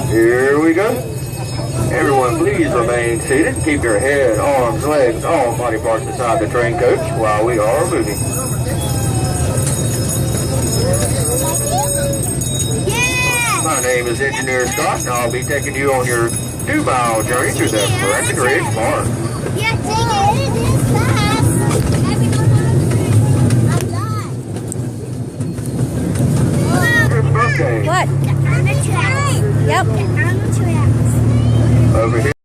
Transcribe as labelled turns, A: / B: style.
A: Here we go. Everyone, please remain seated. Keep your head, arms, legs, all body parts beside the train coach while we are moving.
B: Yeah!
A: My name is Engineer Scott, and I'll be taking you on your 2-mile journey through the Brack Train Park.
B: Yeah, take it. It is fast. I'm done.
A: It's birthday.
C: What?
B: I'm a train.
C: Yep.
B: I'm a train.
A: Over here.